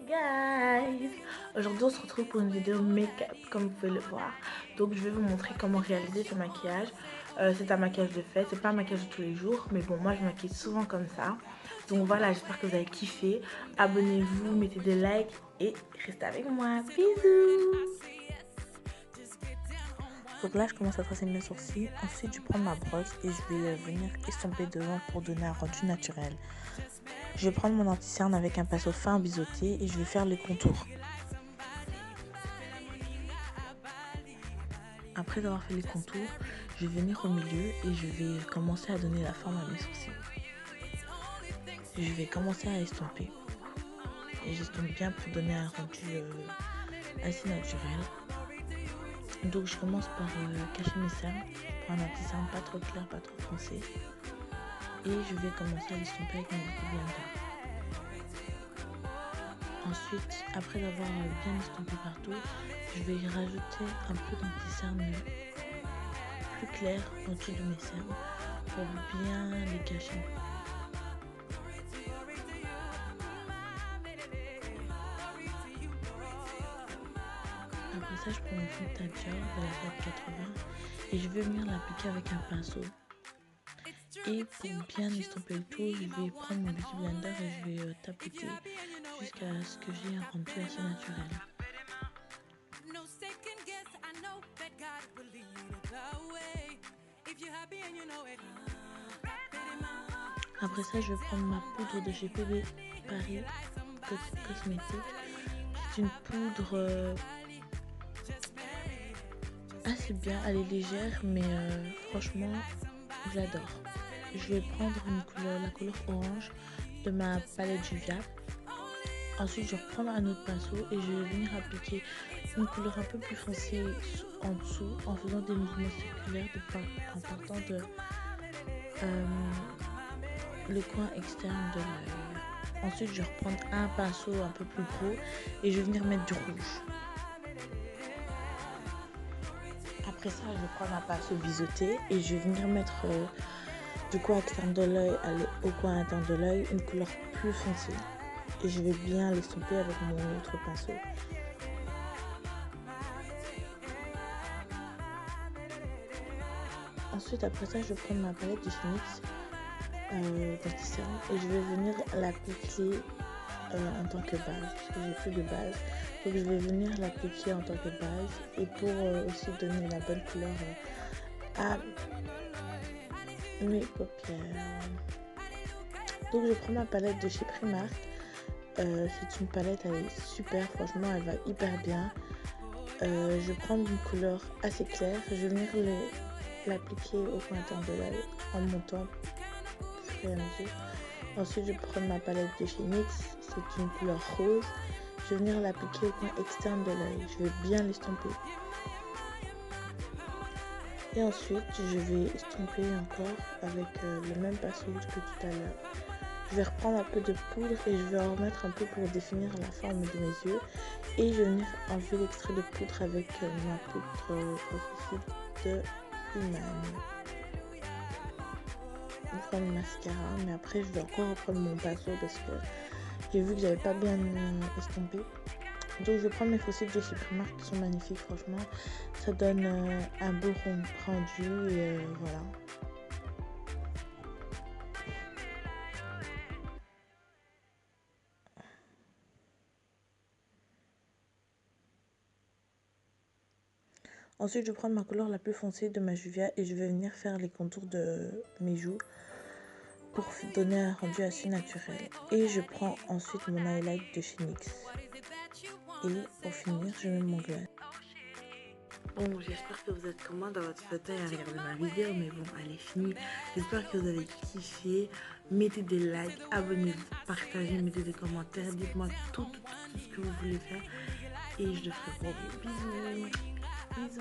Guys, aujourd'hui on se retrouve pour une vidéo make-up comme vous pouvez le voir. Donc je vais vous montrer comment réaliser ce maquillage. C'est un maquillage de fête, c'est pas un maquillage de tous les jours, mais bon, moi je maquille souvent comme ça. Donc voilà, j'espère que vous avez kiffé. Abonnez-vous, mettez des likes et restez avec moi. Bisous. Donc là je commence à tracer mes sourcils. Ensuite je prends ma brosse et je vais venir estomper devant pour donner un rendu naturel. Je vais prendre mon anti-cerne avec un pinceau fin biseauté et je vais faire les contours. Après avoir fait les contours, je vais venir au milieu et je vais commencer à donner la forme à mes sourcils. Je vais commencer à estomper. Et j'estompe bien pour donner un rendu assez naturel. Donc je commence par cacher mes cernes. Je prends un anti-cerne pas trop clair, pas trop foncé. Et je vais commencer à l'estomper avec mon Beauty Blender. Ensuite, après avoir bien estompé partout, je vais rajouter un peu d'anti-cerne plus clair en dessous de mes cernes pour bien les cacher. Après ça, je prends mon fond de teint Dior de la boîte 80 et je vais venir l'appliquer avec un pinceau. Et pour bien estomper le tout, je vais prendre mon Beauty Blender et je vais tapoter jusqu'à ce que j'ai un rendu assez naturel. Après ça, je vais prendre ma poudre de chez PB Paris Cosmétique. C'est une poudre assez bien, elle est légère, mais franchement, je l'adore. Je vais prendre la couleur orange de ma palette Juvia. Ensuite, je vais reprendre un autre pinceau et je vais venir appliquer une couleur un peu plus foncée en dessous en faisant des mouvements circulaires en partant de le coin externe de l'œil. Ensuite, je vais reprendre un pinceau un peu plus gros et je vais venir mettre du rouge. Après ça, je vais prendre un pinceau biseauté et je vais venir mettre du coin externe de l'œil au coin interne de l'œil une couleur plus foncée. Et je vais bien l'estomper avec mon autre pinceau. Ensuite, après ça, je vais prendre ma palette de chez NYX d'anti-cerne et je vais venir l'appliquer en tant que base parce que j'ai plus de base. Donc je vais venir l'appliquer en tant que base et pour aussi donner la bonne couleur à mes paupières. Donc je prends ma palette de chez Primark. C'est une palette, elle est super, franchement elle va hyper bien. Je vais prendre une couleur assez claire, je vais venir l'appliquer au coin interne de l'œil en montant au fur et à mesure. Ensuite je vais prendre ma palette de chez NYX, c'est une couleur rose. Je vais venir l'appliquer au coin externe de l'œil, je vais bien l'estomper. Et ensuite je vais estomper encore avec le même pinceau que tout à l'heure. Je vais reprendre un peu de poudre et je vais en remettre un peu pour définir la forme de mes yeux. Et je vais venir enlever l'extrait de poudre avec ma poudre translucide de Human. Je vais prendre le mascara, mais après je vais encore reprendre mon pinceau parce que j'ai vu que j'avais pas bien estompé. Donc je vais prendre mes fossiles de chez Primark qui sont magnifiques, franchement. Ça donne un beau rendu et voilà. Ensuite, je vais prendre ma couleur la plus foncée de ma Juvia et je vais venir faire les contours de mes joues pour donner un rendu assez naturel. Et je prends ensuite mon highlight de chez NYX. Et pour finir, je mets mon gloss. Bon, j'espère que vous êtes comment dans votre fauteuil à regarder ma vidéo, mais bon, elle est finie. J'espère que vous avez kiffé. Mettez des likes, abonnez-vous, partagez, mettez des commentaires. Dites-moi tout ce que vous voulez faire. Et je te ferai gros bisous. Bisous.